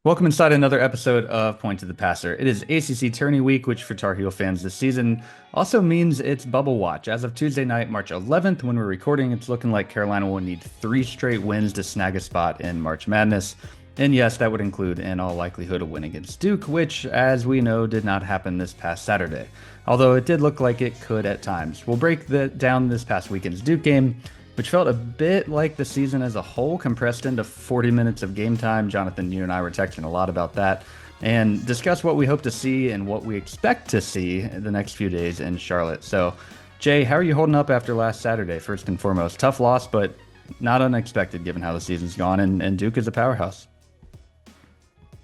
Welcome inside another episode of Point to the Passer. It is ACC Tourney week, which for Tar Heel fans this season also means it's bubble watch. As of Tuesday night, March 11th, when we're recording, it's looking like Carolina will need three straight wins to snag a spot in March Madness. And yes, that would include, in all likelihood, a win against Duke, which, as we know, did not happen this past Saturday. Although it did look like it could at times. We'll break down this past weekend's Duke game, which felt a bit like the season as a whole compressed into 40 minutes of game time. Jonathan, you and I were texting a lot about that, and discuss what we hope to see and what we expect to see the next few days in Charlotte. So, Jay, how are you holding up after last Saturday, first and foremost? Tough loss, but not unexpected given how the season's gone, and Duke is a powerhouse.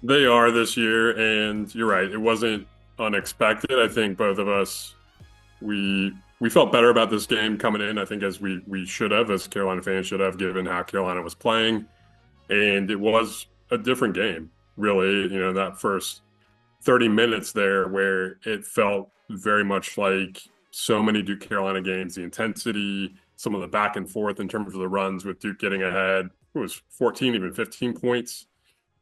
They are this year, and you're right. It wasn't unexpected. I think both of us we felt better about this game coming in. I think as we should have, as Carolina fans should have, given how Carolina was playing, and it was a different game, really. That first 30 minutes there, where it felt very much like so many Duke Carolina games. The intensity, some of the back and forth in terms of the runs with Duke getting ahead. It was 14, even 15 points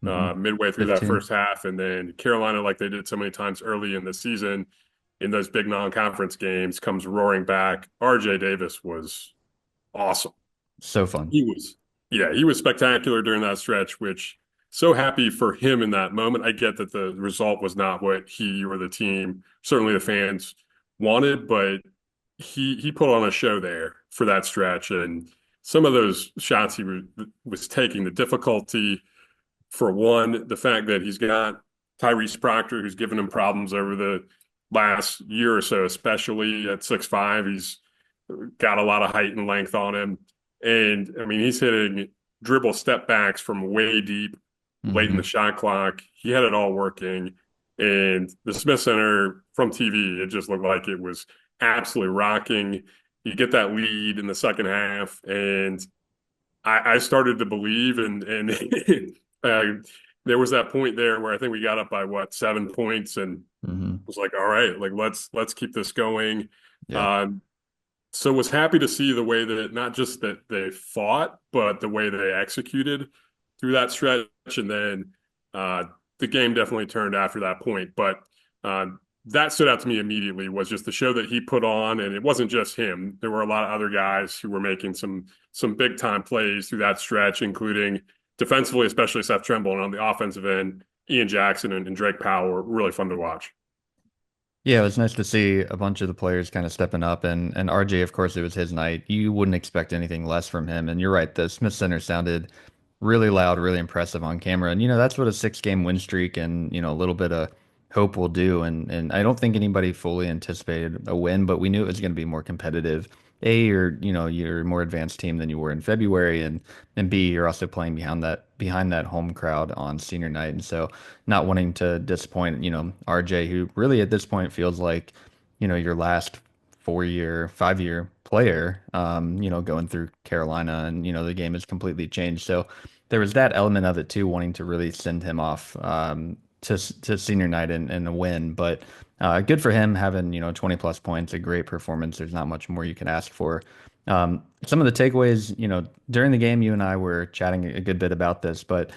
Mm-hmm. midway through that 15. first half. And then Carolina, like they did so many times early in the season, in those big non-conference games, comes roaring back. RJ Davis was awesome. So fun. He was, yeah, he was spectacular during that stretch, which so happy for him in that moment. I get that the result was not what he or the team, certainly the fans, wanted, but he put on a show there for that stretch. And some of those shots was taking, the difficulty, for one, the fact that he's got Tyrese Proctor, who's given him problems over the last year or so, especially at 6'5". He's got a lot of height and length on him. And I mean, he's hitting dribble step backs from way deep late in Mm-hmm. the shot clock. He had it all working. And the Smith Center from TV, it just looked like it was absolutely rocking. You get that lead in the second half, and I started to believe, and uh, there was that point there where I think we got up by what, 7 points, and Mm-hmm. was like, all right, like let's keep this going. Yeah. Um, so was happy to see the way that not just that they fought, but the way they executed through that stretch, and then uh, the game definitely turned after that point. But uh, that stood out to me immediately was just the show that he put on, and it wasn't just him. There were a lot of other guys who were making some big time plays through that stretch, including defensively, especially Seth Trimble, and on the offensive end, Ian Jackson and Drake Powell were really fun to watch. Yeah, it was nice to see a bunch of the players kind of stepping up, and RJ, of course, it was his night. You wouldn't expect anything less from him, and you're right. The Smith Center sounded really loud, really impressive on camera, and that's what a six-game win streak and a little bit of hope will do. And I don't think anybody fully anticipated a win, but we knew it was going to be more competitive. A, you're a more advanced team than you were in February, and B, you're also playing behind that home crowd on senior night, and so not wanting to disappoint, RJ, who really at this point feels like, your last 4-year, 5-year player, going through Carolina, and the game has completely changed. So there was that element of it too, wanting to really send him off to senior night and a win. But good for him having 20 plus points, a great performance. There's not much more you can ask for. Some of the takeaways, during the game, you and I were chatting a good bit about this, but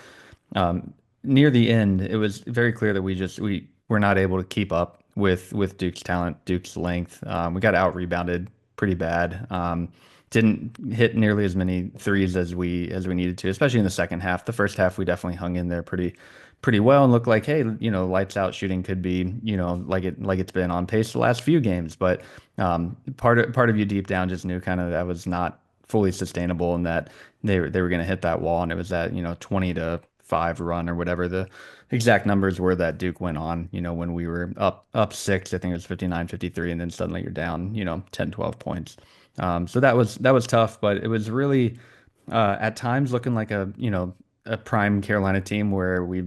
near the end, it was very clear that we were not able to keep up with Duke's talent, Duke's length. We got out rebounded pretty bad. Didn't hit nearly as many threes as we needed to, especially in the second half. The first half, we definitely hung in there pretty well and looked like, hey, lights out shooting could be, like it's been on pace the last few games. But part of you deep down just knew kind of that was not fully sustainable, and that they were going to hit that wall, and it was that 20-5 run or whatever the exact numbers were that Duke went on, when we were up six. I think it was 59-53, and then suddenly you're down 10, 12 points. So that was tough, but it was really at times looking like a prime Carolina team where we,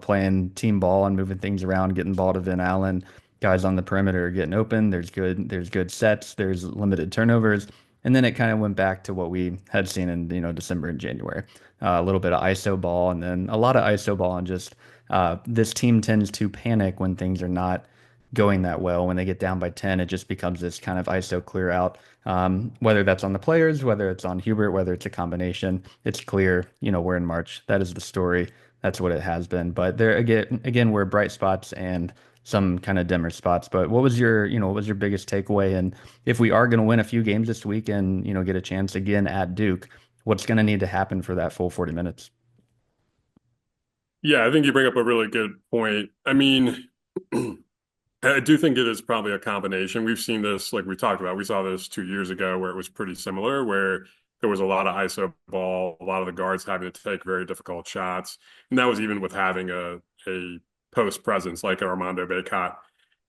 playing team ball and moving things around, getting ball to Vin Allen, guys on the perimeter getting open. There's good sets, there's limited turnovers. And then it kind of went back to what we had seen in, December and January. A little bit of ISO ball, and then a lot of ISO ball, and just this team tends to panic when things are not going that well. When they get down by 10, it just becomes this kind of ISO clear out. Whether that's on the players, whether it's on Hubert, whether it's a combination, it's clear, we're in March. That is the story. that's what it has been. But there again were bright spots and some kind of dimmer spots. But what was what was your biggest takeaway? And if we are going to win a few games this week and, get a chance again at Duke, what's going to need to happen for that full 40 minutes? Yeah, I think you bring up a really good point. I mean, I do think it is probably a combination. We've seen this, like we talked about, we saw this 2 years ago where it was pretty similar, where there was a lot of ISO ball, a lot of the guards having to take very difficult shots. And that was even with having a post presence like Armando Bacot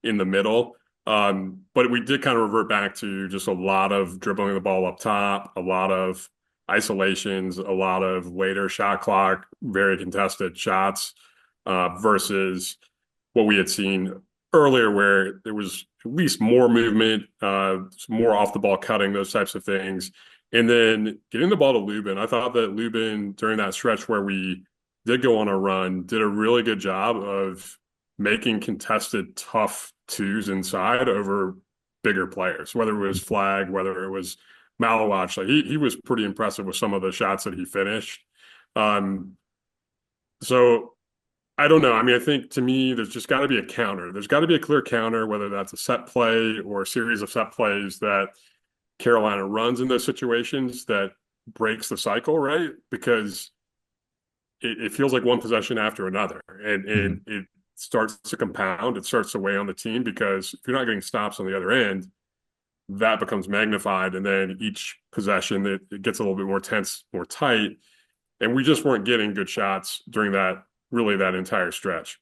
in the middle. But we did kind of revert back to just a lot of dribbling the ball up top, a lot of isolations, a lot of later shot clock, very contested shots, versus what we had seen earlier, where there was at least more movement, more off the ball cutting, those types of things. And then getting the ball to Lubin. I thought that Lubin, during that stretch where we did go on a run, did a really good job of making contested, tough twos inside over bigger players, whether it was Flag, whether it was Malawach. Like he was pretty impressive with some of the shots that he finished. Um, so I don't know. I mean, I think to me, there's just got to be a counter. There's got to be a clear counter, whether that's a set play or a series of set plays that Carolina runs in those situations that breaks the cycle, right? Because it feels like one possession after another, and it starts to compound. It starts to weigh on the team because if you're not getting stops on the other end, that becomes magnified, and then each possession it gets a little bit more tense, more tight, and we just weren't getting good shots during that entire stretch.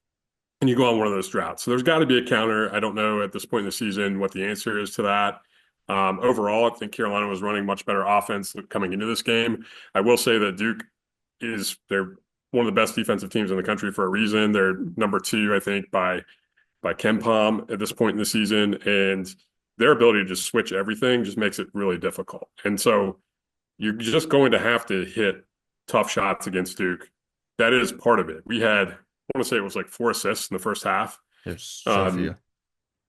And you go on one of those droughts. So there's got to be a counter. I don't know at this point in the season what the answer is to that. Overall, I think Carolina was running much better offense coming into this game. I will say that Duke they're one of the best defensive teams in the country for a reason. They're number two, I think, by KenPom at this point in the season, and their ability to just switch everything just makes it really difficult. And so you're just going to have to hit tough shots against Duke. That is part of it. I want to say it was like 4 assists in the first half. There's so few.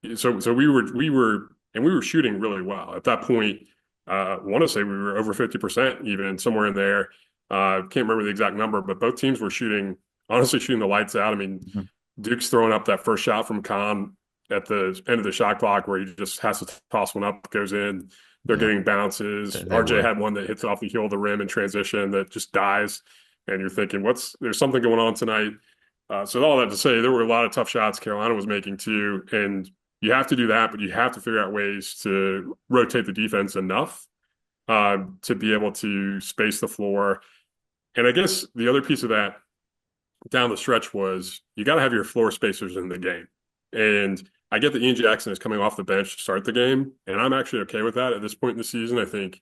Um, so we were shooting really well at that point. I want to say we were over 50%, even somewhere in there. Can't remember the exact number, but both teams were honestly shooting the lights out. I mean, Mhm. Duke's throwing up that first shot from Khan at the end of the shot clock where he just has to toss one up, goes in. They're Yeah, getting bounces. they RJ were. had one that hits off the heel of the rim in transition that just dies. And you're thinking, there's something going on tonight. So all that to say, there were a lot of tough shots Carolina was making too. And you have to do that, but you have to figure out ways to rotate the defense enough to be able to space the floor. And I guess the other piece of that down the stretch was you got to have your floor spacers in the game. And I get that Ian Jackson is coming off the bench to start the game, and I'm actually okay with that at this point in the season. I think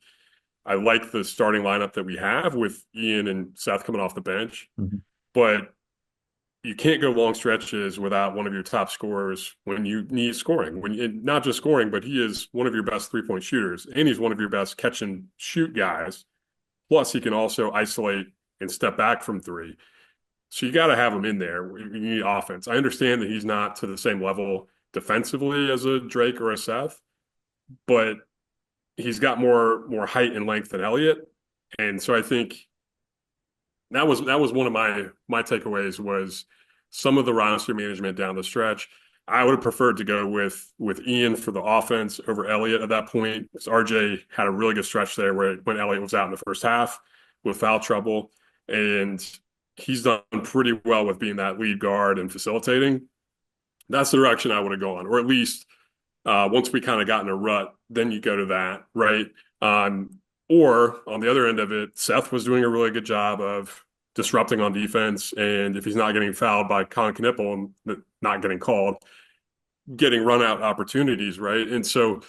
I like the starting lineup that we have with Ian and Seth coming off the bench, Mhm. but you can't go long stretches without one of your top scorers when you need scoring. Not just scoring, but he is one of your best 3-point shooters, and he's one of your best catch and shoot guys. Plus, he can also isolate and step back from three. So you got to have him in there. You need offense. I understand that he's not to the same level defensively as a Drake or a Seth, but he's got more height and length than Elliott. And so I think that was one of my takeaways was some of the roster management down the stretch. I would have preferred to go with Ian for the offense over Elliott at that point, because RJ had a really good stretch there when Elliott was out in the first half with foul trouble, and he's done pretty well with being that lead guard and facilitating. That's the direction I would have gone, or at least once we kind of got in a rut, then you go to that, right? Or on the other end of it, Seth was doing a really good job of disrupting on defense. And if he's not getting fouled by Colin Knippel and not getting called, getting run out opportunities, right? And so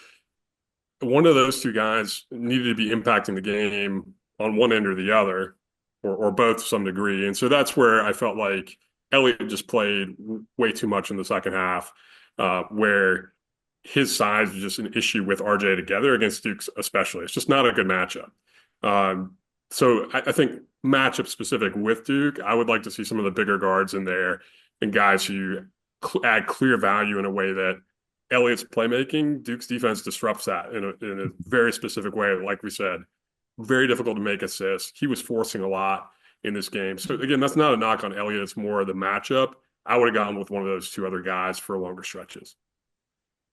one of those two guys needed to be impacting the game on one end or the other, or both to some degree. And so that's where I felt like Elliott just played way too much in the second half, where his size was just an issue with RJ together against Duke, especially. It's just not a good matchup. So I think matchup specific with Duke, I would like to see some of the bigger guards in there and guys who add clear value in a way that Elliott's playmaking, Duke's defense disrupts that in a very specific way. Like we said, very difficult to make assists. He was forcing a lot. in this game. So again, that's not a knock on Elliott. It's more the matchup. I would have gone with one of those two other guys for longer stretches.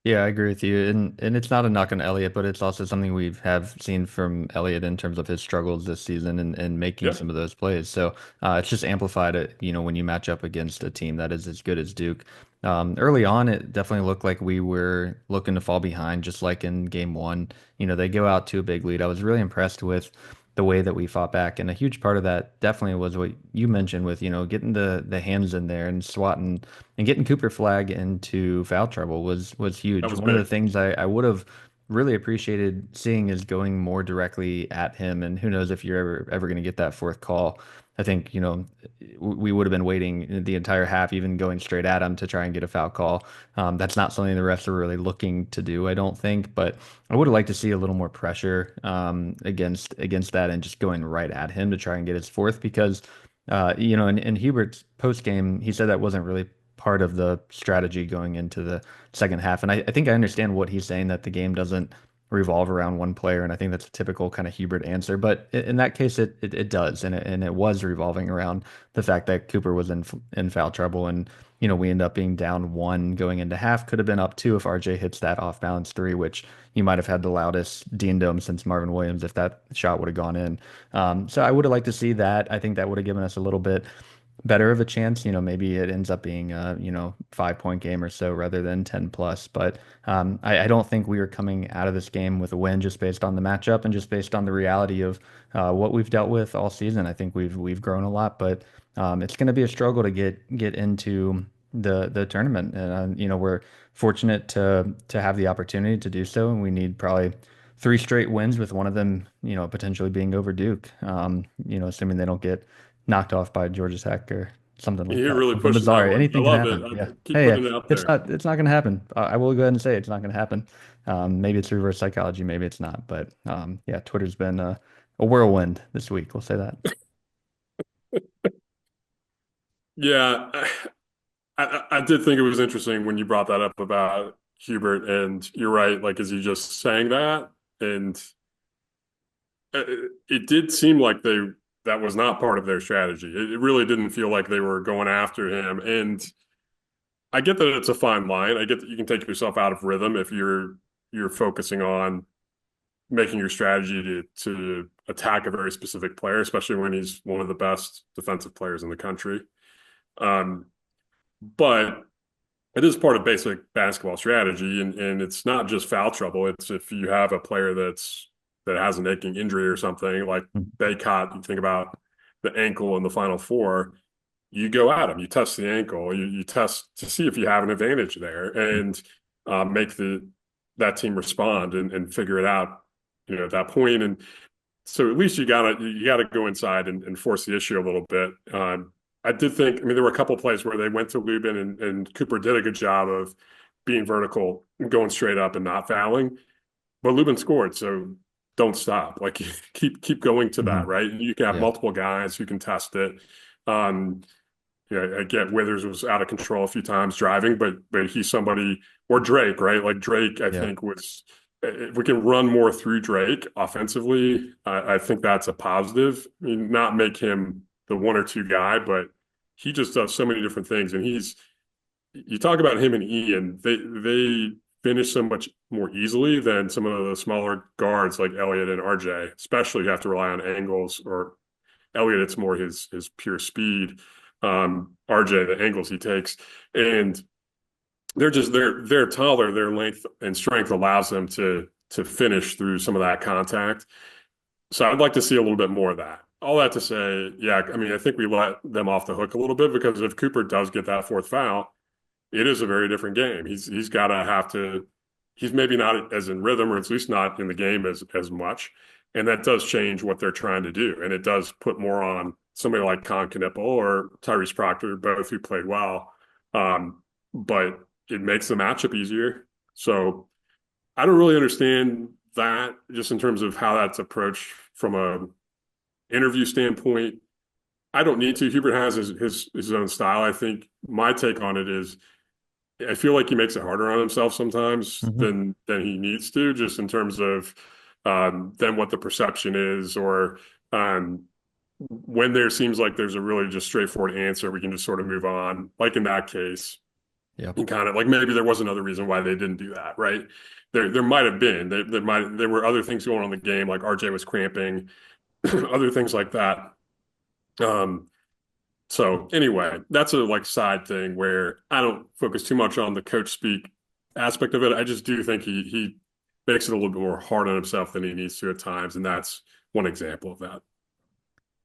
Yeah, I agree with you. And it's not a knock on Elliott, but it's also something we have seen from Elliott in terms of his struggles this season and making Yeah, some of those plays. So it's just amplified it, when you match up against a team that is as good as Duke. Early on, it definitely looked like we were looking to fall behind, just like in game one. They go out to a big lead. I was really impressed with the way that we fought back. And a huge part of that definitely was what you mentioned with, getting the hands in there and swatting and getting Cooper Flag into foul trouble was that huge. was One of the big. things I would have really appreciated seeing is going more directly at him. And who knows if you're ever going to get that fourth call. I think, we would have been waiting the entire half, even going straight at him to try and get a foul call. That's not something the refs are really looking to do, I don't think. But I would have liked to see a little more pressure against that and just going right at him to try and get his fourth because in Hubert's post game, he said that wasn't really part of the strategy going into the second half. And I think I understand what he's saying that the game doesn't revolve around one player, and I think that's a typical kind of Hubert answer. But in that case, it does, and it was revolving around the fact that Cooper was in foul trouble, and we end up being down one going into half. Could have been up two if RJ hits that off balance three, which you might have had the loudest Dean Dome since Marvin Williams if that shot would have gone in. So I would have liked to see that. I think that would have given us a little bit better of a chance. Maybe it ends up being a, 5 point game or so rather than 10 plus. But I don't think we are coming out of this game with a win just based on the matchup and just based on the reality of what we've dealt with all season. I think we've grown a lot, but it's going to be a struggle to get into the tournament. And we're fortunate to have the opportunity to do so, and we need probably three straight wins with one of them, potentially being over Duke. Assuming they don't get knocked off by Georgia Tech or something like You're that. really Something pushing that bizarre. one. I Anything can love it. happen. Yeah. Keep Hey, putting it out there. it's not going to happen. I will go ahead and say it's not going to happen. Maybe it's reverse psychology. Maybe it's not. But yeah, Twitter's been a whirlwind this week. We'll say that. Yeah, I did think it was interesting when you brought that up about Hubert, and you're right. Like, as you just saying that, and it did seem like that was not part of their strategy. It really didn't feel like they were going after him. And I get that it's a fine line. I get that you can take yourself out of rhythm if you're focusing on making your strategy to attack a very specific player, especially when he's one of the best defensive players in the country. Um, but it is part of basic basketball strategy, and it's not just foul trouble. It's if you have a player that has an aching injury or something like Baycott, you think about the ankle in the Final Four, you go at him, you test the ankle, you test to see if you have an advantage there, and make that team respond and figure it out, at that point. And so at least you gotta go inside and force the issue a little bit. I did think, I mean, there were a couple of plays where they went to Lubin and Cooper did a good job of being vertical, going straight up and not fouling. But Lubin scored, so don't stop. Like keep going to that, Mhm. right? You can have Yeah. multiple guys who can test it. Um, I get Withers was out of control a few times driving, but he's somebody, or Drake, right? Like Drake, I Yeah. think was, if we can run more through Drake offensively, I think that's a positive. I mean, not make him the one or two guy, but he just does so many different things. And you talk about him and Ian, they finish so much more easily than some of the smaller guards like Elliott and RJ, especially you have to rely on angles, or Elliott, it's more his pure speed. RJ, the angles he takes, and they're taller. Their length and strength allows them to finish through some of that contact. So I'd like to see a little bit more of that. All that to say, yeah, I mean, I think we let them off the hook a little bit because if Cooper does get that fourth foul, it is a very different game. He's got to have to. He's maybe not as in rhythm, or at least not in the game as much, and that does change what they're trying to do, and it does put more on somebody like Con Knipple or Tyrese Proctor, both who played well. But it makes the matchup easier. So I don't really understand that just in terms of how that's approached from a interview standpoint. I don't need to. Hubert has his own style. I think my take on it is I feel like he makes it harder on himself sometimes Hmm. than he needs to, just in terms of then what the perception is, or um, when there seems like there's a really just straightforward answer, we can just sort of move on. Like in that case, Yep. and kind of like maybe there was another reason why they didn't do that, right? There might have been. There were other things going on in the game, like RJ was cramping, other things like that. Um, so anyway, that's a like side thing where I don't focus too much on the coach speak aspect of it. I just do think he makes it a little bit more hard on himself than he needs to at times, and that's one example of that.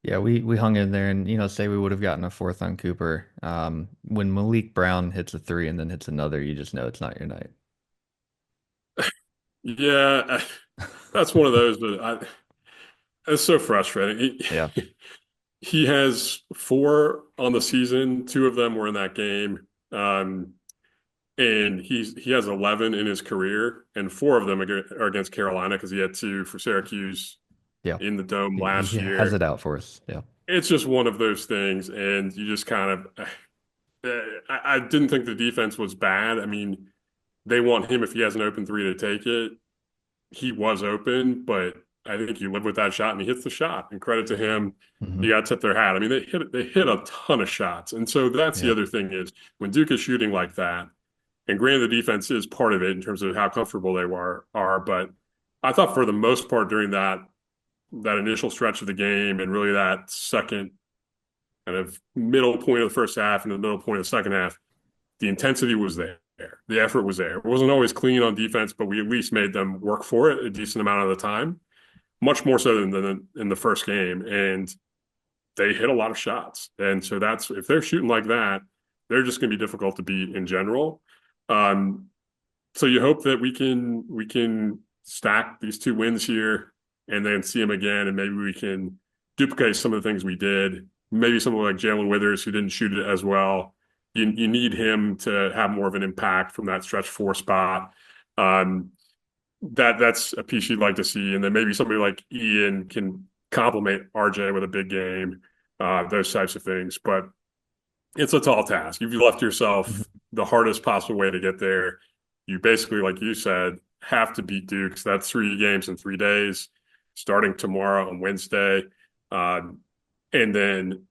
Yeah, we hung in there and say we would have gotten a fourth on Cooper. When Malik Brown hits a three and then hits another, you just know it's not your night. Yeah, that's one of those that it's so frustrating. Yeah. He has four on the season. Two of them were in that game. And he has 11 in his career, and four of them are against Carolina because he had two for Syracuse Yeah. in the dome He last has year. it out for us. Yeah. It's just one of those things, and you just kind of I didn't think the defense was bad. I mean, they want him if he has an open three to take it. He was open, but I think you live with that shot and he hits the shot. And credit to him, Hmm. you got to tip their hat. I mean, they hit a ton of shots. And so that's the Yep. other thing is when Duke is shooting like that, and granted the defense is part of it in terms of how comfortable they are, but I thought for the most part during that initial stretch of the game and really that second kind of middle point of the first half and the middle point of the second half, the intensity was there. The effort was there. It wasn't always clean on defense, but we at least made them work for it a decent amount of the time, much more so than in the first game. And they hit a lot of shots. And so that's if they're shooting like that, they're just going to be difficult to beat in general. Um, so you hope that we can stack these two wins here and then see them again, and maybe we can duplicate some of the things we did. Maybe someone like Jalen Withers, who didn't shoot it as well. You need him to have more of an impact from that stretch four spot. Um, that's a piece you'd like to see, and then maybe somebody like Ian can complement RJ with a big game, those types of things. But it's a tall task. You've left Mhm. yourself the hardest possible way to get there. You basically, like you said, have to beat Duke. So that's 3 games in 3 days, starting tomorrow on Wednesday. Um, and then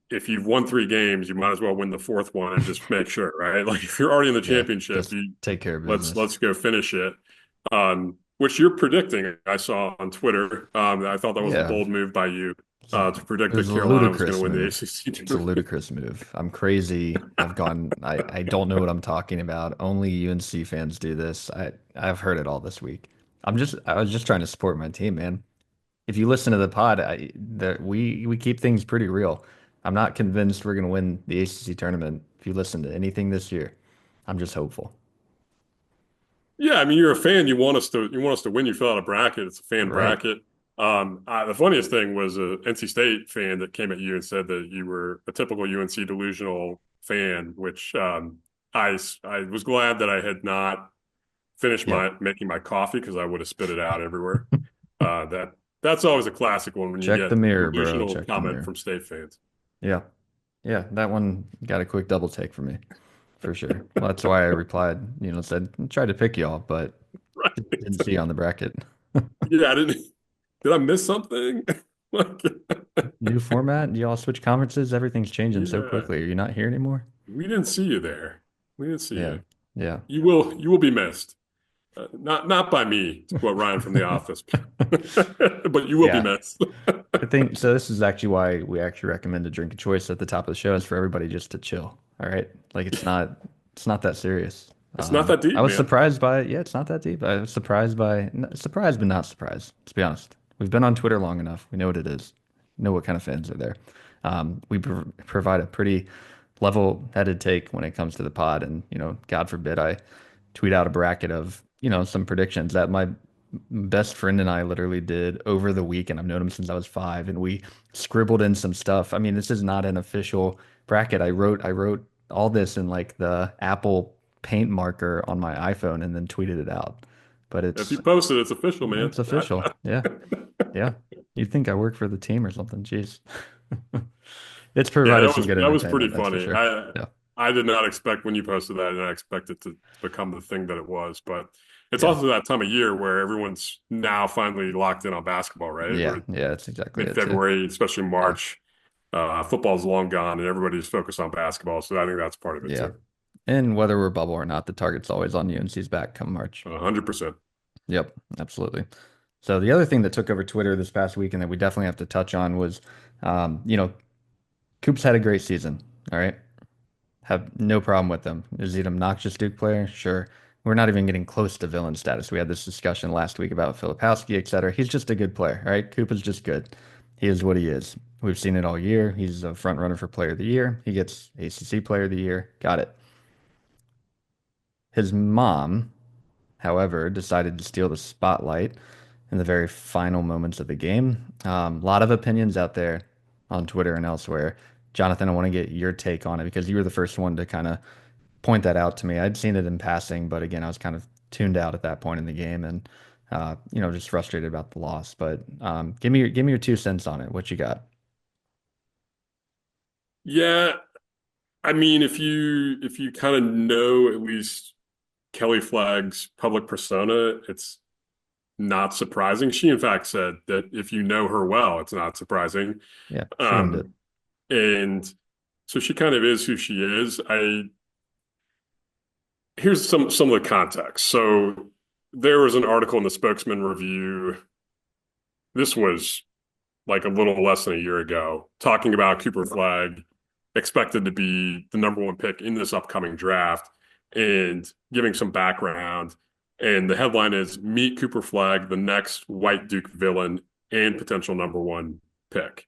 if you've won 3 games, you might as well win the fourth one and just make sure, right? Like if you're already in the Yeah. championship, Just take care of let's business. go finish it. Which you're predicting. I saw on Twitter. I thought that was a Yeah. bold move by you It's a, to it predict was that a Carolina was going to ludicrous win the move. ACC It's a tournament. ludicrous move. I'm crazy. I don't know what I'm talking about. Only UNC fans do this. I've heard it all this week. I was just trying to support my team, man. If you listen to the pod, we keep things pretty real. I'm not convinced we're going to win the ACC tournament. If you listen to anything this year, I'm just hopeful. Yeah, I mean, you're a fan. You want us to win. You fill out a bracket. It's a fan Right. bracket. The funniest thing was a NC State fan that came at you and said that you were a typical UNC delusional fan, which I was glad that I had not finished Yep. my making my coffee because I would have spit it out everywhere. That's always a classic one when you Check the get mirror, bro. delusional Check the comment mirror. from State fans. Yeah. Yeah, that one got a quick double take for me, for sure. Well, that's why I replied, said tried to pick y'all, but didn't Right? see you on the bracket. Yeah, I didn't. Did I miss something? Like, New format? Y'all switch conferences? Everything's changing so yeah. quickly. Are you not here anymore? We didn't see you there. We didn't see Yeah. you. Yeah. You will be missed. Not by me, to quote Ryan from The Office, but you will be Yeah. missed. I think so. This is actually why we actually recommend a drink of choice at the top of the show is for everybody just to chill. All right. Like it's not that serious. It's not that I deep, was man. surprised by it. Yeah, it's not that deep. I was surprised but not surprised, to be honest. We've been on Twitter long enough. We know what it is. We know what kind of fans are there. We provide a pretty level-headed take when it comes to the pod, and God forbid I tweet out a bracket of some predictions that my best friend and I literally did over the week, and I've known him since I was 5, and we scribbled in some stuff. I mean, this is not an official bracket. I wrote all this in like the Apple Paint marker on my iPhone and then tweeted it out. But If you post it, it's official, man. it's official. Yeah. Yeah. You'd think I work for the team or something. Jeez. It's Yeah, provided that some was good that was pretty entertainment, that's for funny. sure. Yeah. I did not expect when you posted that, and I expect it to become the thing that it was. But it's Yeah. also that time of year where everyone's now finally locked in on basketball, right? Yeah. We're Yeah. That's exactly it too. mid-February, especially Yeah. March. Football's long gone and everybody's focused on basketball. So I think that's part of it Yeah. too. And whether we're bubble or not, the target's always on UNC's back come March. 100%. Yep, absolutely. So the other thing that took over Twitter this past week and that we definitely have to touch on was, Coop's had a great season. All right. Have no problem with him. Is he an obnoxious Duke player? Sure. We're not even getting close to villain status. We had this discussion last week about Filipowski, et cetera. He's just a good player, all right? Coop is just good. He is what he is. We've seen it all year. He's a front runner for player of the year. He gets ACC player of the year. Got it. His mom, however, decided to steal the spotlight in the very final moments of the game. A lot of opinions out there on Twitter and elsewhere. Jonathan, I want to get your take on it because you were the first one to kind of point that out to me. I'd seen it in passing, but again, I was kind of tuned out at that point in the game and just frustrated about the loss. But give me your 2 cents on it. What you got? Yeah, I mean, if you kind of know at least Kelly Flagg's public persona, it's not surprising. She, in fact, said that if you know her well, it's not surprising. Yeah, she owned it. Um, and so she kind of is who she is. Here's some of the context. So there was an article in the Spokesman Review. This was like a little less than a year ago, talking about Cooper Flag expected to be the number one pick in this upcoming draft and giving some background. And the headline is Meet Cooper Flag, the next white Duke villain and potential number one pick.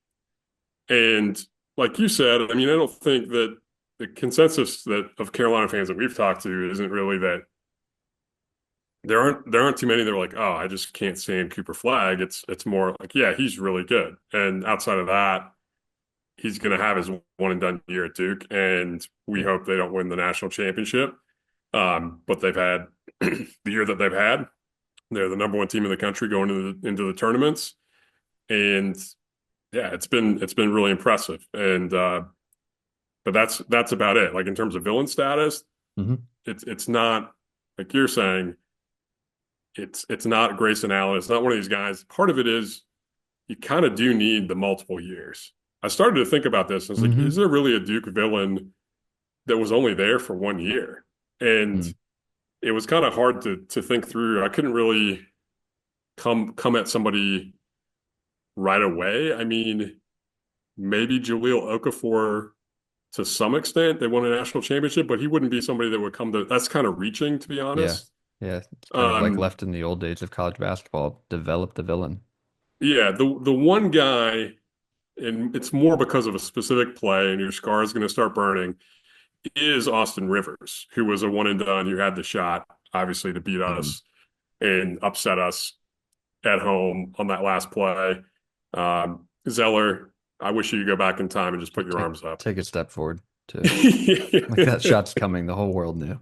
And like you said, I mean, I don't think that the consensus that of Carolina fans that we've talked to isn't really that there aren't too many that are like, oh, I just can't stand Cooper Flag. It's more like, yeah, he's really good. And outside of that, he's going to have his one and done year at Duke, and we Yeah. hope they don't win the national championship. But they've had the year that they've had. They're the number one team in the country going into the tournaments, and yeah, it's been really impressive. And but that's about it. Like in terms of villain status, Hmm. it's not like you're saying. It's not Grayson Allen. It's not one of these guys. Part of it is you kind of do need the multiple years. I started to think about this. I was like, is Hmm. there really a Duke villain that was only there for 1 year? And Mm. it was kind of hard to think through. I couldn't really come at somebody right away. I mean, maybe Jahlil Okafor to some extent. They won a national championship, but he wouldn't be somebody that would come to. That's kind of reaching, to be Yeah. honest. Yeah. It's kind of like Um, left in the old days of college basketball. Develop the villain. yeah, the one guy, and it's more because of a specific play, and your scar is going to start burning, is Austin Rivers, who was a one and done, who had the shot, obviously, to beat Mm. us and upset us at home on that last play. Zeller, I wish you could go back in time and just put your Take arms up. take a step forward too. Like that Yeah, shot's coming. The whole world knew.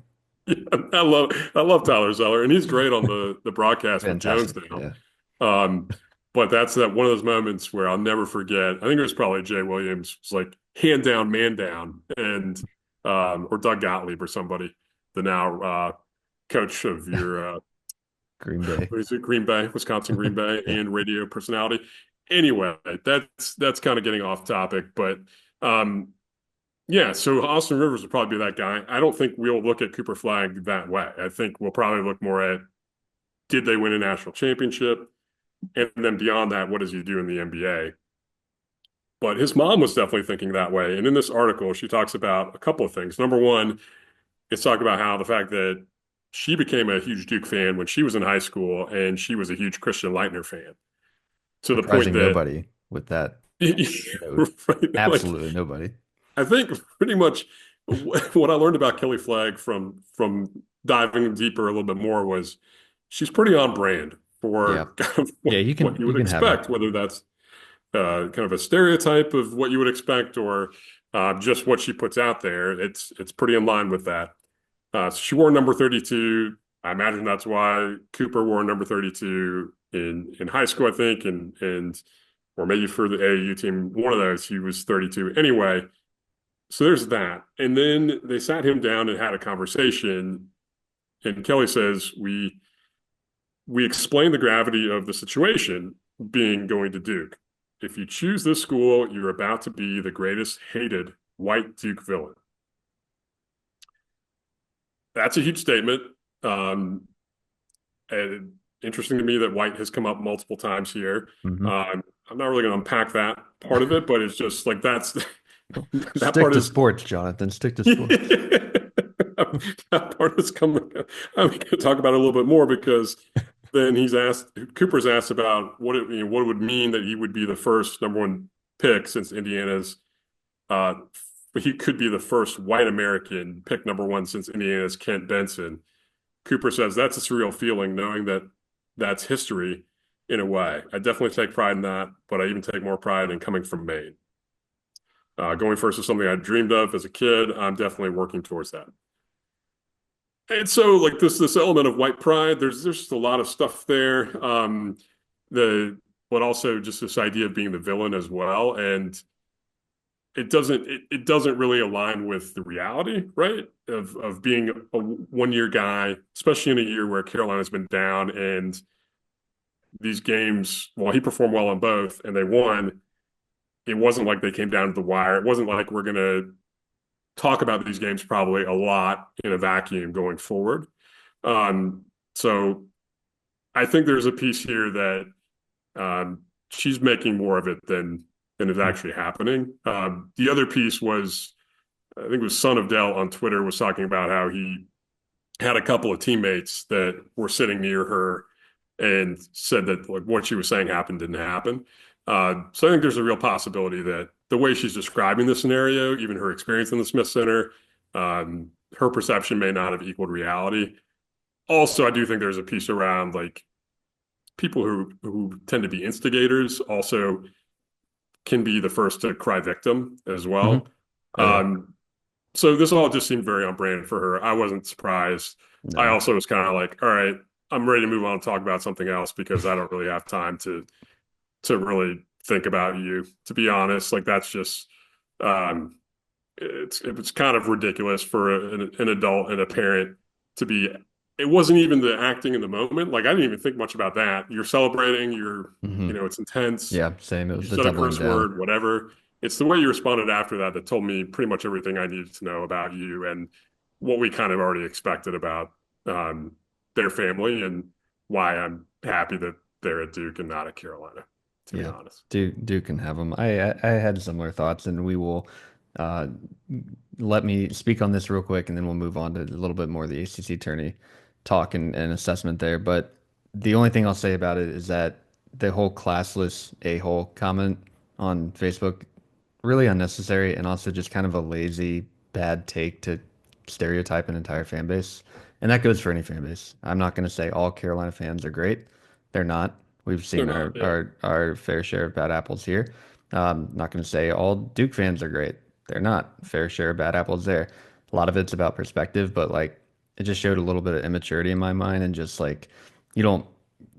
I love Tyler Zeller, and he's great on the broadcast with Jones Fantastic. now. Yeah. Um, but that's that one of those moments where I'll never forget. I think it was probably Jay Williams, was like hand down, man down, and or Doug Gottlieb or somebody, the now coach of your Green Bay. what is it, Green Bay, Wisconsin Green Bay, Yeah. and radio personality. Anyway, that's kind of getting off topic, but um, yeah. So Austin Rivers will probably be that guy. I don't think we'll look at Cooper Flag that way. I think we'll probably look more at did they win a national championship, and then beyond that, what does he do in the NBA? But his mom was definitely thinking that way. And in this article, she talks about a couple of things. Number one, it's talking about how the fact that she became a huge Duke fan when she was in high school, and she was a huge Christian Leitner fan to the point Surprising that, nobody with that note. right, like Absolutely nobody. I think pretty much what I learned about Kelly Flagg from diving deeper a little bit more was she's pretty on brand Yeah. for kind of Yeah, what you you would can have her. expect, whether that's kind of a stereotype of what you would expect or just what she puts out there. It's pretty in line with that. So she wore number 32. I imagine that's why Cooper wore number 32 in high school, I think, and or maybe for the AAU team, one of those, he was 32. Anyway, so there's that. And then they sat him down and had a conversation. And Kelly says, we explain the gravity of the situation being going to Duke. If you choose this school, you're about to be the greatest hated white Duke villain. That's a huge statement. Um, and interesting to me that white has come up multiple times here. Hmm. I'm not really going to unpack that part of it, but it's just like that's that Stick part to is sports, Jonathan. Stick to sports. that part is coming. I'm going to talk about it a little bit more because then Cooper's asked about what it would mean that he would be the first number one pick since Indiana's, uh, he could be the first white American pick number one since Indiana's Kent Benson. Cooper says that's a surreal feeling knowing that that's history in a way. I definitely take pride in that, but I even take more pride in coming from Maine. Going first is something I dreamed of as a kid. I'm definitely working towards that. And so, like this element of white pride, there's just a lot of stuff there. The but also just this idea of being the villain as well, and it doesn't really align with the reality, right? Of being a 1 year guy, especially in a year where Carolina's been down and these games, while he performed well on both and they won, it wasn't like they came down to the wire. It wasn't like we're gonna talk about these games probably a lot in a vacuum going forward. So I think there's a piece here that she's making more of it than is actually happening. The other piece was, I think it was Son of Dell on Twitter was talking about how he had a couple of teammates that were sitting near her and said that like what she was saying happened didn't happen. So I think there's a real possibility that the way she's describing the scenario, even her experience in the Smith Center, her perception may not have equaled reality. Also, I do think there's a piece around like people who tend to be instigators also can be the first to cry victim as Hmm. well. Oh yeah. So this all just seemed very on brand for her. I wasn't surprised. I No. also was kind of like, all right, I'm ready to move on and talk about something else because I don't really have time to really think about you. To be honest, like that's just um, it's kind of ridiculous for an adult and a parent to be. It wasn't even the acting in the moment. Like I didn't even think much about that. You're celebrating. Hmm. It's intense. Yeah, same. It You was the said a doubling curse down. word, whatever. It's the way you responded after that that told me pretty much everything I needed to know about you and what we kind of already expected about um, their family and why I'm happy that they're at Duke and not at Carolina, to be Yeah, honest. Duke can have them. I had similar thoughts, and we will uh, let me speak on this real quick, and then we'll move on to a little bit more of the ACC tourney talk and assessment there. But the only thing I'll say about it is that the whole classless a-hole comment on Facebook really unnecessary and also just kind of a lazy, bad take to stereotype an entire fan base. And that goes for any fan base. I'm not going to say all Carolina fans are great. They're not. We've They're seen not, our yeah. our, our fair share of bad apples here. Not going to say all Duke fans are great. They're not. Fair share of bad apples there. A lot of it's about perspective, but like it just showed a little bit of immaturity in my mind and just like you don't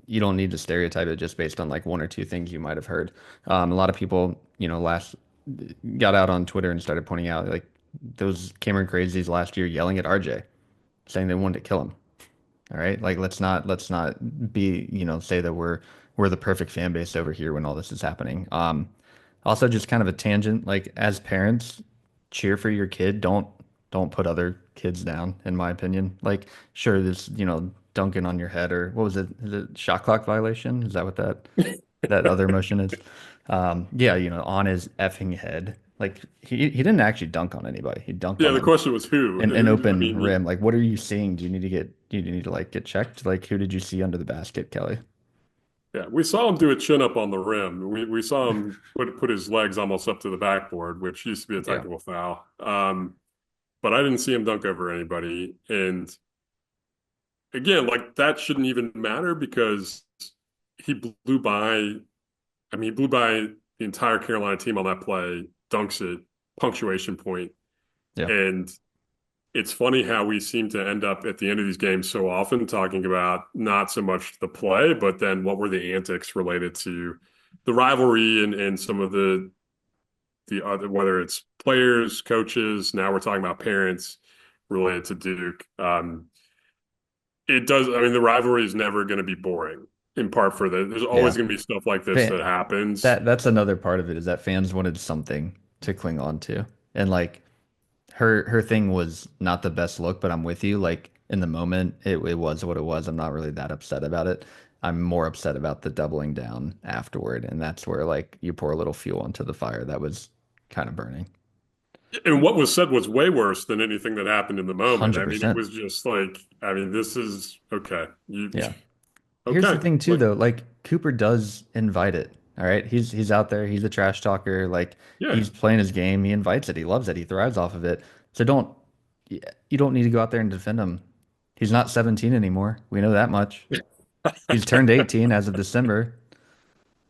you don't need to stereotype it just based on like one or two things you might have heard. A lot of people, last got out on Twitter and started pointing out like those Cameron crazies last year yelling at RJ, saying they wanted to kill him. All right, like let's not be say that we're the perfect fan base over here when all this is happening. Also just kind of a tangent. Like as parents, cheer for your kid. Don't put other kids down. In my opinion, like sure this dunking on your head or what was it? Is it shot clock violation? Is that what that other motion is? Yeah, on his effing head. Like he didn't actually dunk on anybody. He dunked Yeah, on the question was who? an I open mean, rim. Like, what are you seeing? Do you need to like get checked? Like, who did you see under the basket, Kelly? yeah, we saw him do a chin up on the rim. We saw him put his legs almost up to the backboard, which used to be a Yeah. technical foul. But I didn't see him dunk over anybody. And again, like that shouldn't even matter because he blew by. I mean, he blew by the entire Carolina team on that play, dunks it, punctuation point. Yeah. And it's funny how we seem to end up at the end of these games so often talking about not so much the play, but then what were the antics related to the rivalry and some of the other, whether it's players, coaches, now we're talking about parents related to Duke. It does. I mean, the rivalry is never going to be boring. In part for that, there's always Yeah. going to be stuff like this Fan that happens. that's another part of it is that fans wanted something to cling on to. And like her thing was not the best look, but I'm with you. Like in the moment, it was what it was. I'm not really that upset about it. I'm more upset about the doubling down afterward, and that's where like you pour a little fuel onto the fire that was kind of burning. And what was said was way worse than anything that happened in the moment. I mean, it 100%. was just like, I mean, this is okay. You Yeah. Here's the okay? thing too, Like, though. Like Cooper does invite it. All right. He's out there. He's a trash talker. Like yeah, he's playing his game. He invites it. He loves it. He thrives off of it. So you don't need to go out there and defend him. He's not 17 anymore. We know that much. He's turned 18 as of December,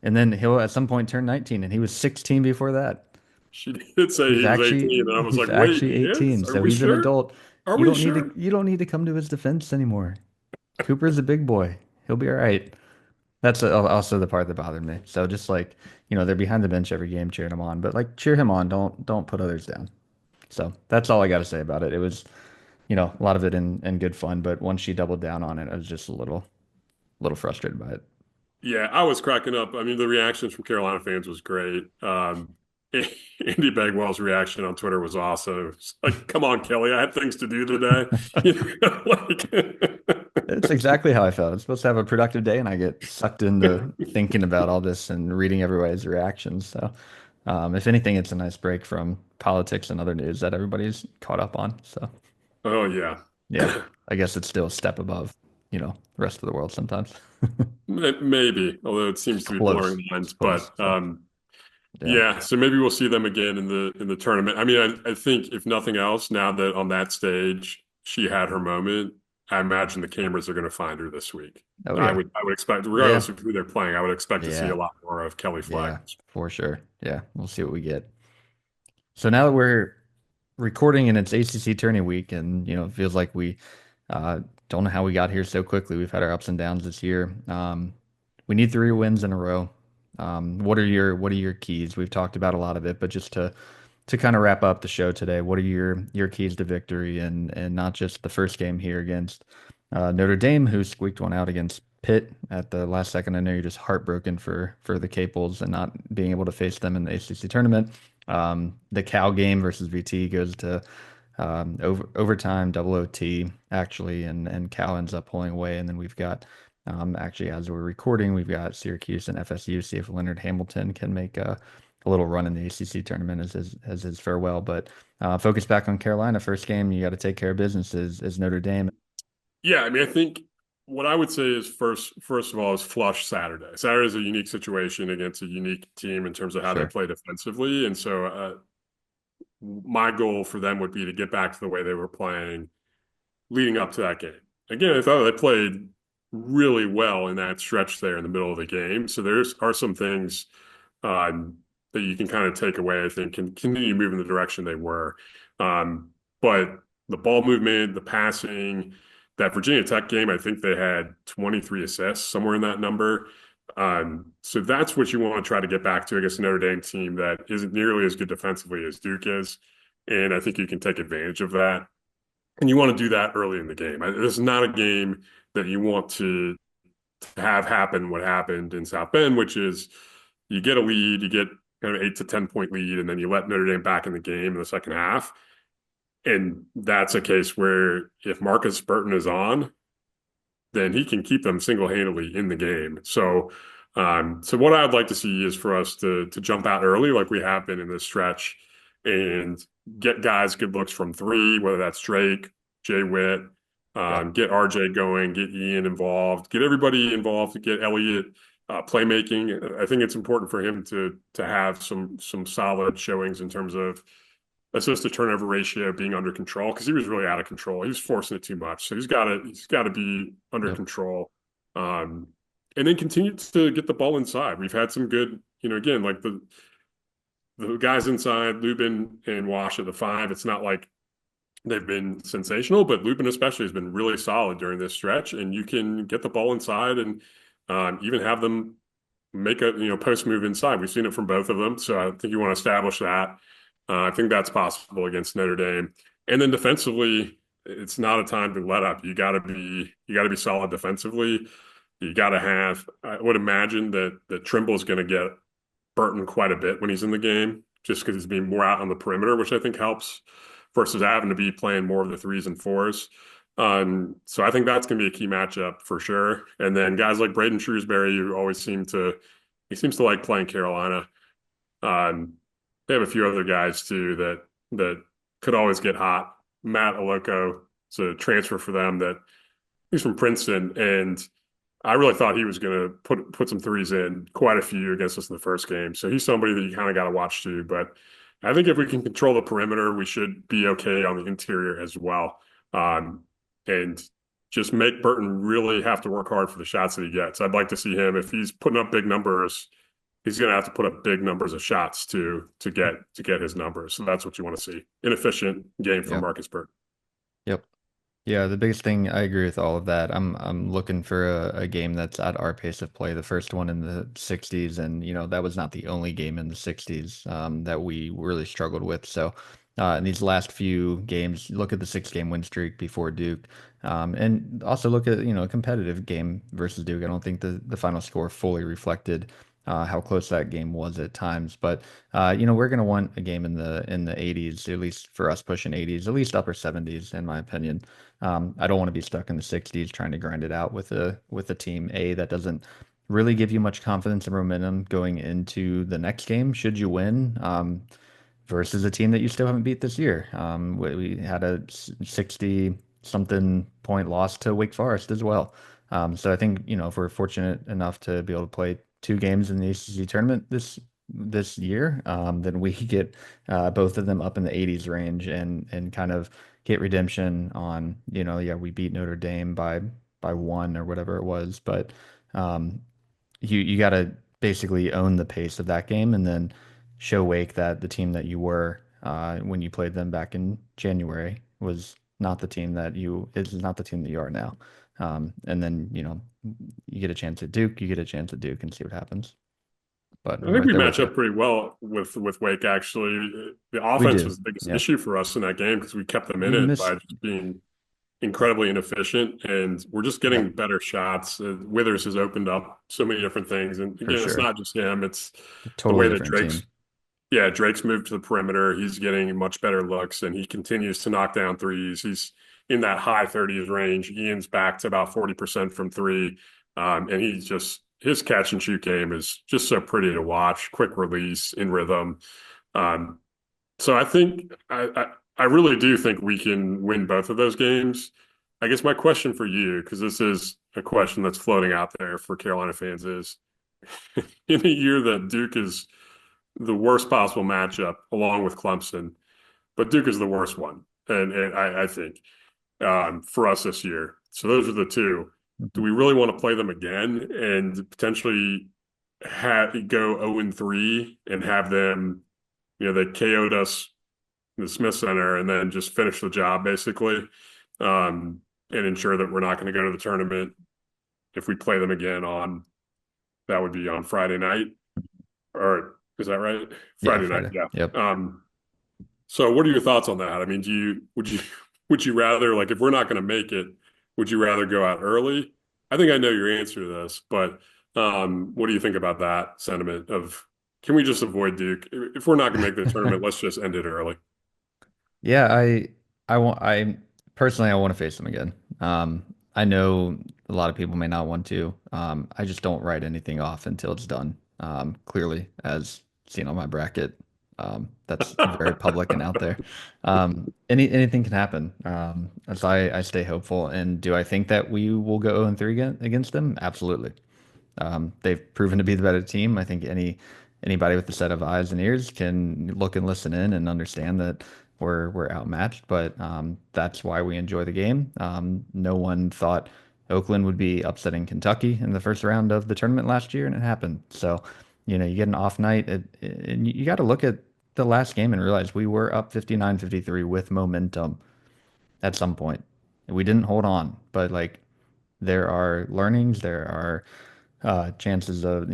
and then he'll at some point turn 19, and he was 16 before that. she did say He's he was actually 18, and I was he's like, wait, actually he is? 18, Are so we he's an sure? adult. Are we sure? You don't need to come to his defense anymore. Cooper's a big boy. He'll be all right. That's also the part that bothered me. So just like, they're behind the bench every game cheering him on, but like cheer him on. Don't put others down. So that's all I got to say about it. It was, a lot of it in good fun, but once she doubled down on it, I was just a little frustrated by it. Yeah, I was cracking up. I mean, the reactions from Carolina fans was great. Andy Bagwell's reaction on Twitter was awesome. It's like, come on, Kelly, I had things to do today. Like, It's exactly how I felt. I'm supposed to have a productive day, and I get sucked into thinking about all this and reading everybody's reactions. So, if anything, it's a nice break from politics and other news that everybody's caught up on. So, oh yeah. yeah, I guess it's still a step above, the rest of the world sometimes. Maybe, although it It's seems to be close. blurring It's lines. close. But So, yeah. yeah, so maybe we'll see them again in the tournament. I mean, I think if nothing else, now that on that stage she had her moment, I imagine the cameras are going to find her this week. Oh yeah. I would expect, Yeah. regardless of who they're playing, I would expect to see a Yeah. lot more of Kelly Flagg. Yeah. For sure. Yeah. We'll see what we get. So now that we're recording and it's ACC Tourney week, and it feels like we uh, don't know how we got here so quickly. We've had our ups and downs this year. We need 3 wins in a row. What are your keys? We've talked about a lot of it, but just to kind of wrap up the show today, what are your keys to victory, and not just the first game here against Notre Dame, who squeaked one out against Pitt at the last second. I know you're just heartbroken for the Capels and not being able to face them in the ACC tournament. The Cal game versus VT goes to overtime, double OT actually, and Cal ends up pulling away. And then we've got actually as we're recording, we've got Syracuse and FSU. See if Leonard Hamilton can make a little run in the ACC tournament as his farewell. But focus back on Carolina. First game, you got to take care of business is Notre Dame. Yeah, I mean, I think what I would say is first of all is flush Saturday. Saturday is a unique situation against a unique team in terms of how they Sure. play defensively, and so my goal for them would be to get back to the way they were playing leading up to that game. Again, I thought they played really well in that stretch there in the middle of the game. So there's are some things that you can kind of take away, I think, and continue to move in the direction they were. But the ball movement, the passing, that Virginia Tech game, I think they had 23 assists, somewhere in that number. So that's what you want to try to get back to against a Notre Dame team that isn't nearly as good defensively as Duke is. And I think you can take advantage of that. And you want to do that early in the game. This is not a game that you want to have happen what happened in South Bend, which is you get a lead, you get kind of 8 to 10 point lead, and then you let Notre Dame back in the game in the second half. And that's a case where if Marcus Burton is on, then he can keep them single-handedly in the game. So what I'd like to see is for us to jump out early, like we have been in this stretch, and get guys good looks from three, whether that's Drake, Jay Witt, Yep. get RJ going, get Ian involved, get everybody involved, get Elliott playmaking. I think it's important for him to have some solid showings in terms of assist to turnover ratio being under control because he was really out of control. He was forcing it too much, so he's got to be under Yep. control. Um, and then continue to get the ball inside. We've had some good, again, like the guys inside, Lubin and Wash at the five. It's not like they've been sensational, but Lubin especially has been really solid during this stretch. And you can get the ball inside and even have them make a post move inside. We've seen it from both of them, so I think you want to establish that. I think that's possible against Notre Dame. And then defensively, it's not a time to let up. You got to be solid defensively. You got to have. I would imagine that Trimble is going to get Burton quite a bit when he's in the game, just because he's being more out on the perimeter, which I think helps, versus having to be playing more of the threes and fours. So I think that's going to be a key matchup for sure. And then guys like Braden Shrewsbury, who always he seems to like playing Carolina. They have a few other guys too that could always get hot. Matt Aloko is a transfer for them that he's from Princeton, and I really thought he was going to put some threes in, quite a few against us in the first game. So he's somebody that you kind of got to watch too. But I think if we can control the perimeter, we should be okay on the interior as well. And just make Burton really have to work hard for the shots that he gets. I'd like to see him, if he's putting up big numbers, he's going to have to put up big numbers of shots to get his numbers. So that's what you want to see. Inefficient game from Yep. Marcus Burton. Yep. Yeah, the biggest thing, I agree with all of that. I'm looking for a game that's at our pace of play. The first one in the 60s, and that was not the only game in the 60s that we really struggled with. So in these last few games, look at the 6 game win streak before Duke, and also look at a competitive game versus Duke. I don't think the final score fully reflected how close that game was at times, but we're going to want a game in the 80s, at least for us pushing 80s, at least upper 70s, in my opinion. I don't want to be stuck in the 60s trying to grind it out with a team A that doesn't really give you much confidence and momentum going into the next game, should you win, versus a team that you still haven't beat this year. We had a 60 something point loss to Wake Forest as well. So I think, if we're fortunate enough to be able to play 2 games in the ACC tournament this year, then we get both of them up in the 80s range and kind of get redemption on, yeah, we beat Notre Dame by 1 or whatever it was, but um, you got to basically own the pace of that game and then show Wake that the team that you were when you played them back in January was not the team that you is not the team that you are now. And then, you get a chance at Duke, you get a chance at Duke and see what happens. But I I'm think right we there match with you. up pretty well with Wake, actually. The We offense do. was the biggest Yeah. issue for us in that game because we kept them in We it miss. by just being incredibly inefficient, and we're just getting Yep, better shots. Withers has opened up so many different things, and for again, it's sure. not just him; it's A the totally way that different team. Drake's moved to the perimeter. He's getting much better looks, and he continues to knock down threes. He's in that high 30s range. Ian's back to about 40% from three, and he's just his catch and shoot game is just so pretty to watch. Quick release in rhythm. Um, so I think I really do think we can win both of those games. I guess my question for you, because this is a question that's floating out there for Carolina fans, is in a year that Duke is the worst possible matchup along with Clemson, but Duke is the worst one, and I think for us this year. So those are the two. Do Mhm. we really want to play them again and potentially go 0-3 and have them, they KO'd us in the Smith Center and then just finish the job basically, and ensure that we're not going to go to the tournament if we play them again that would be on Friday night, or is that right? Yeah, Friday night, Friday. yeah. Yep. So what are your thoughts on that? I mean, would you rather, like, if we're not going to make it, would you rather go out early? I think I know your answer to this, but what do you think about that sentiment of, can we just avoid Duke? If we're not going to make the tournament, let's just end it early. Yeah, I personally I want to face them again. I know a lot of people may not want to. I just don't write anything off until it's done. Clearly, as seen on my bracket, that's very public and out there. Anything can happen. So I stay hopeful. And do I think that we will go 0-3 against them? Absolutely. They've proven to be the better team. I think anybody with a set of eyes and ears can look and listen in and understand that we're outmatched. But that's why we enjoy the game. No one thought Oakland would be upsetting Kentucky in the first round of the tournament last year, and it happened. So, you get an off night, and you got to look at the last game and realize we were up 59-53 with momentum at some point. We didn't hold on, but like there are learnings, there are chances of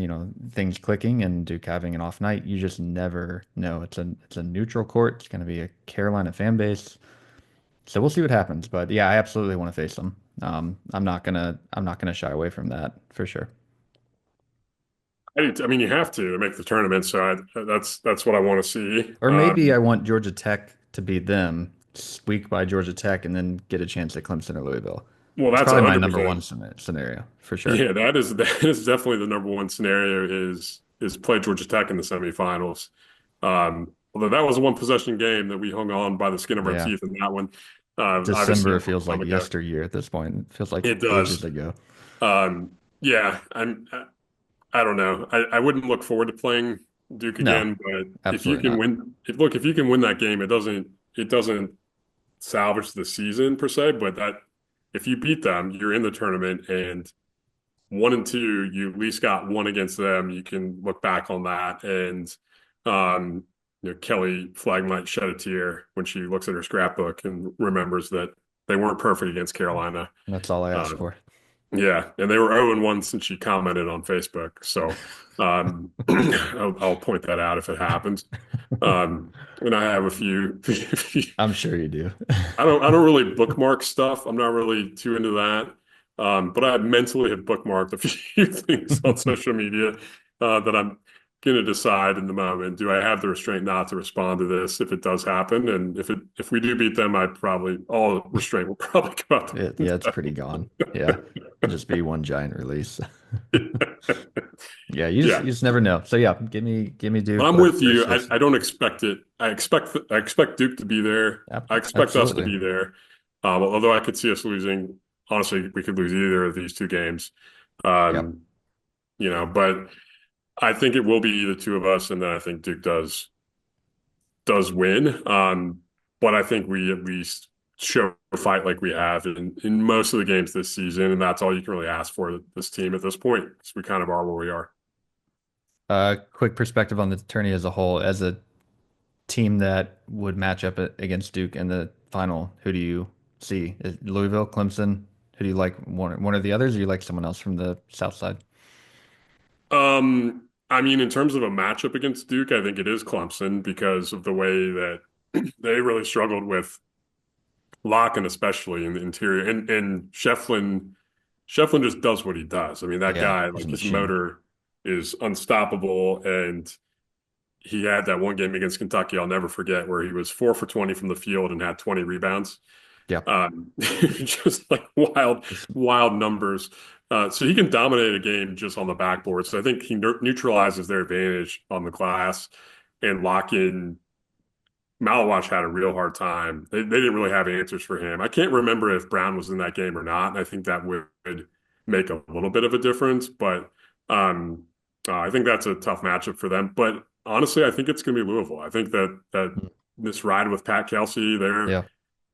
things clicking and Duke having an off night. You just never know. It's a neutral court. It's going to be a Carolina fan base. So we'll see what happens. But yeah, I absolutely want to face them. I'm not gonna shy away from that for sure. I mean, you have to make the tournament, so that's what I want to see. Or maybe I want Georgia Tech to beat them, squeak by Georgia Tech, and then get a chance at Clemson or Louisville. Well, That's that's probably my number 100%. one scenario for sure. Yeah, that is definitely the number one scenario is play Georgia Tech in the semifinals. Although that was a one possession game that we hung on by the skin of our Yeah. teeth in that one. Obviously a December long feels time like ago. yesteryear at this point. It feels like It does. ages ago. Yeah, I don't know. I wouldn't look forward to playing Duke No, again, but if you absolutely can not. win, if you can win that game, it doesn't salvage the season per se, but that if you beat them, you're in the tournament and 1 and 2, you at least got one against them. You can look back on that, and um, Kelly Flagg might shed a tear when she looks at her scrapbook and remembers that they weren't perfect against Carolina. That's all I ask Uh, for. yeah, and they were 0-1 since she commented on Facebook. So I'll point that out if it happens. And I have a few. I'm sure you do. I don't really bookmark stuff. I'm not really too into that. But I mentally have bookmarked a few things on social media that I'm going to decide in the moment. Do I have the restraint not to respond to this if it does happen? And if we do beat them, I probably all restraint will probably come out Yeah, it's pretty gone. Yeah. It'll just be one giant release. Yeah, Yeah, you just never know. So yeah, give me but Duke, I'm but with first you. just I don't expect it. I expect Duke to be there. I expect us to absolutely. be there. Although I could see us losing. Honestly, we could lose either of these two games. Yep. Um, but I think it will be the two of us, and then I think Duke does win. But I think we at least show a fight like we have in most of the games this season, and that's all you can really ask for this team at this point, because we kind of are where we are. Quick perspective on the tourney as a whole. As a team that would match up against Duke in the final, who do you see? Is Louisville, Clemson? Who do you like? One or the others, or you like someone else from the South Side? I mean, in terms of a matchup against Duke, I think it is Clemson because of the way that they really struggled with Locken, especially in the interior. And Shefflin just does what he does. I mean, that Yeah, guy, he's a like his machine. motor is unstoppable. And he had that one game against Kentucky, I'll never forget, where he was 4 for 20 from the field and had 20 rebounds. Yeah, Just like just wild numbers. So he can dominate a game just on the backboard. So I think he neutralizes their advantage on the glass and lock in. Malawash had a real hard time. They didn't really have answers for him. I can't remember if Brown was in that game or not. And I think that would make a little bit of a difference. But um, I think that's a tough matchup for them. But honestly, I think it's going to be Louisville. I think that this ride with Pat Kelsey, yeah,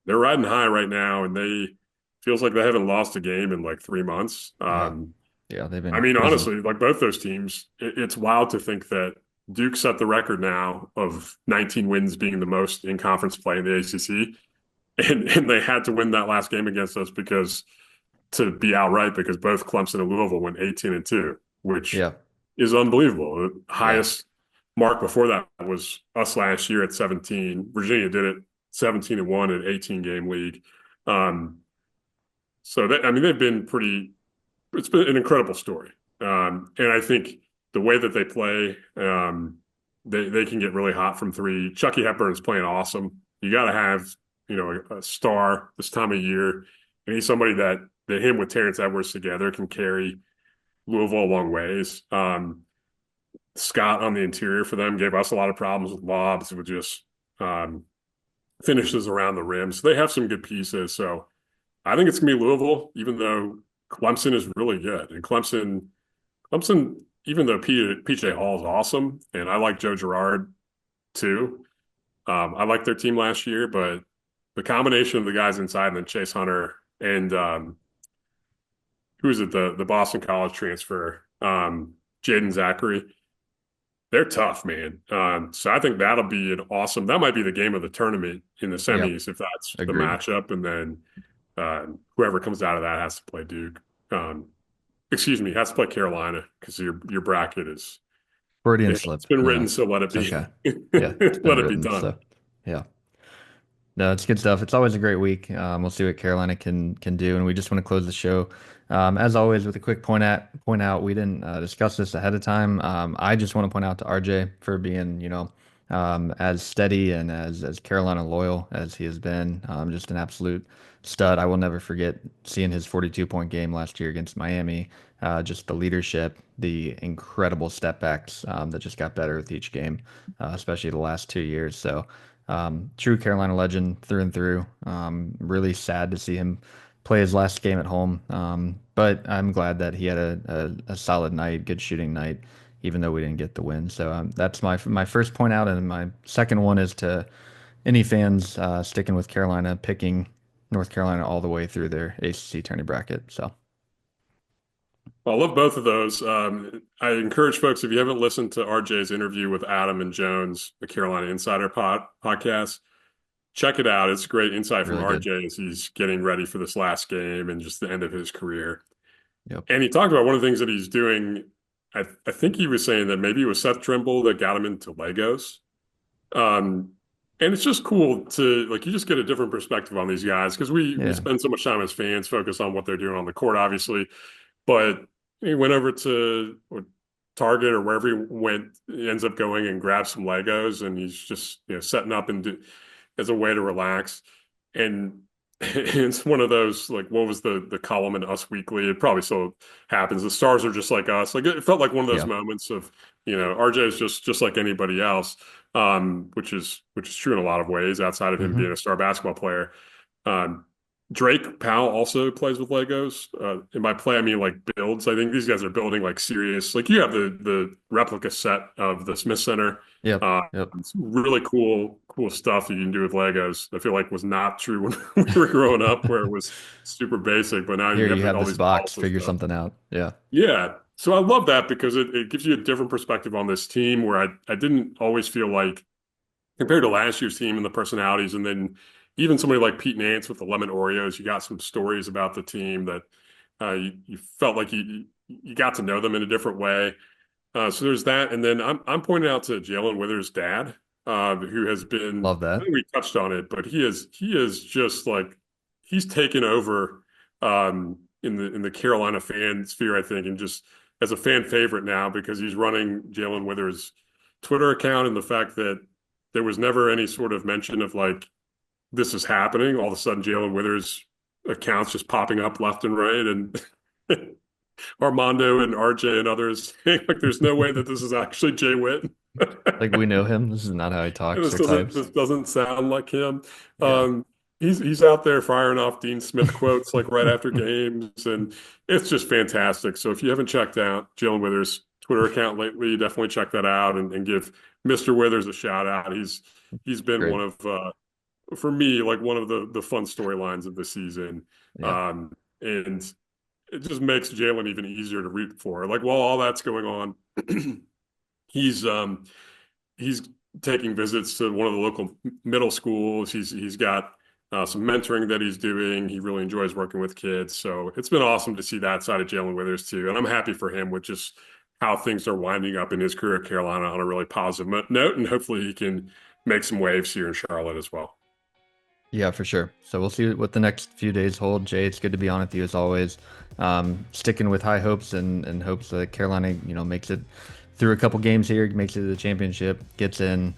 they're riding high right now, and they feels like they haven't lost a game in like 3 months. yeah, yeah. They've I been mean, cruising. honestly, like both those teams, it's wild to think that Duke set the record now of 19 wins being the most in conference play in the ACC, and they had to win that last game against us because to be outright because both Clemson and Louisville went 18-2, which Yeah, is unbelievable. The yeah. highest mark before that was us last year at 17. Virginia did it 17-1 in an 18 game league. Um, I mean, they've been pretty. It's been an incredible story, and I think the way that they play, they can get really hot from three. Chucky Hepburn is playing awesome. You got to have a star this time of year, and he's somebody that him with Terrence Edwards together can carry Louisville a long ways. Scott on the interior for them gave us a lot of problems with lobs, with just um, finishes around the rim. So they have some good pieces. So I think it's gonna be Louisville, even though Clemson is really good. And Clemson, even though PJ Hall is awesome, and I like Joe Girard too. I liked their team last year, but the combination of the guys inside and then Chase Hunter and who is it, the Boston College transfer, Jaden Zachary, they're tough, man. So I think that'll be an awesome. That might be the game of the tournament in the Yep. semis if that's the Agreed. matchup, and then whoever comes out of that has to play Duke. Excuse me, has to play Carolina because your bracket is Freudian it's slip, been you written, know. so let it It's be okay. Yeah, it's been let it be written. done. So, yeah. No, it's good stuff. It's always a great week. We'll see what Carolina can do, and we just want to close the show, as always, with a quick point out. We didn't discuss this ahead of time. I just want to point out to RJ for being, as steady and as Carolina loyal as he has been. Just an absolute stud. I will never forget seeing his 42-point game last year against Miami. Just the leadership, the incredible step backs that just got better with each game, especially the last 2 years. So. True Carolina legend through and through. Really sad to see him play his last game at home. But I'm glad that he had a solid night, good shooting night, even though we didn't get the win. So that's my first point out, and my second one is to any fans sticking with Carolina, picking North Carolina all the way through their ACC tourney bracket. So Well, I love both of those. I encourage folks, if you haven't listened to RJ's interview with Adam and Jones, the Carolina Insider podcast, check it out. It's great insight from really good. RJ as he's getting ready for this last game and just the end of his career. Yep. And he talked about one of the things that he's doing. I think he was saying that maybe it was Seth Trimble that got him into Legos. Um, and it's just cool to like you just get a different perspective on these guys because we Yeah. spend so much time as fans focused on what they're doing on the court, obviously. But he went over to Target or wherever he went, he ends up going and grabs some Legos, and he's just setting up as a way to relax. And it's one of those like what was the column in Us Weekly? It probably still happens. The stars are just like us. Like it felt like one of those Yeah. moments of RJ is just like anybody else, which is true in a lot of ways outside of him Hmm. being a star basketball player. Um, Drake Powell also plays with Legos. And by play, I mean like builds. I think these guys are building like serious. Like you have the replica set of the Smith Center. Yep. Uh, Yep. it's really cool stuff that you can do with Legos. I feel like was not true when we were growing up, where it was super basic. But now Here you you have have all this these box. models and Figure stuff. something out. Yeah. Yeah. So I love that because it gives you a different perspective on this team where I didn't always feel like compared to last year's team and the personalities, and then even somebody like Pete Nance with the Lemon Oreos, you got some stories about the team that you felt like you got to know them in a different way. So there's that, and then I'm pointing out to Jalen Withers' dad, who has been Love I that. think we touched on it, but he is just like he's taken over in the Carolina fan sphere, I think, and just as a fan favorite now because he's running Jalen Withers' Twitter account and the fact that there was never any sort of mention of like this is happening. All of a sudden, Jalen Withers' accounts just popping up left and right, and Armando and RJ and others saying like there's no way that this is actually Jay Witt. Like we know him. This is not how he talks This or doesn't types. this doesn't sound like him. Yeah. He's out there firing off Dean Smith quotes like right after games, and it's just fantastic. So if you haven't checked out Jalen Withers' Twitter account lately, definitely check that out and give Mr. Withers a shout out. He's been Great. one of for me like one of the fun storylines of the season, Yeah. and it just makes Jalen even easier to root for. Like while all that's going on, he's he's taking visits to one of the local middle schools. He's got some mentoring that he's doing. He really enjoys working with kids. So it's been awesome to see that side of Jalen Withers too. And I'm happy for him with just how things are winding up in his career at Carolina on a really positive note. And hopefully he can make some waves here in Charlotte as well. Yeah, for sure. So we'll see what the next few days hold. Jay, it's good to be on with you as always. Sticking with high hopes and hopes that Carolina, makes it through a couple games here, makes it to the championship, gets in.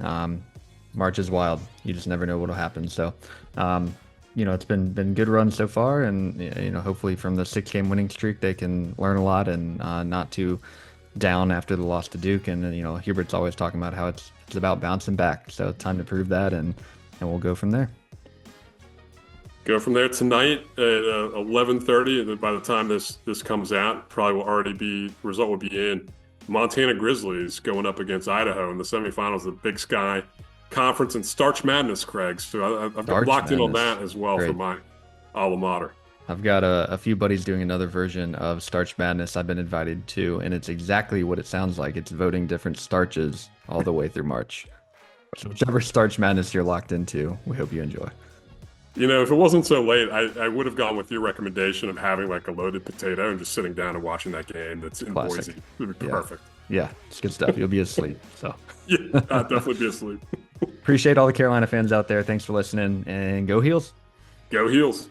March is wild. You just never know what'll happen. So, it's been good run so far, and hopefully from the 6 game winning streak they can learn a lot and not too down after the loss to Duke. And Hubert's always talking about how it's about bouncing back. So time to prove that, and we'll go from there. Go from there tonight at 11:30, and then by the time this comes out, probably will already be result will be in. Montana Grizzlies going up against Idaho in the semifinals of the Big Sky Conference and Starch Madness, Craig. So I've got Arch locked in on Madness. that as well for Great. my alma mater. I've got a few buddies doing another version of Starch Madness I've been invited to, and it's exactly what it sounds like. It's voting different starches all the way through March. So whichever Starch Madness you're locked into, we hope you enjoy. If it wasn't so late, I would have gone with your recommendation of having like a loaded potato and just sitting down and watching that game that's in Classic. Boise. It would be Yeah. perfect. Yeah, it's good stuff. You'll be asleep. So Yeah, I'd definitely be asleep. Appreciate all the Carolina fans out there. Thanks for listening and go Heels. Go Heels.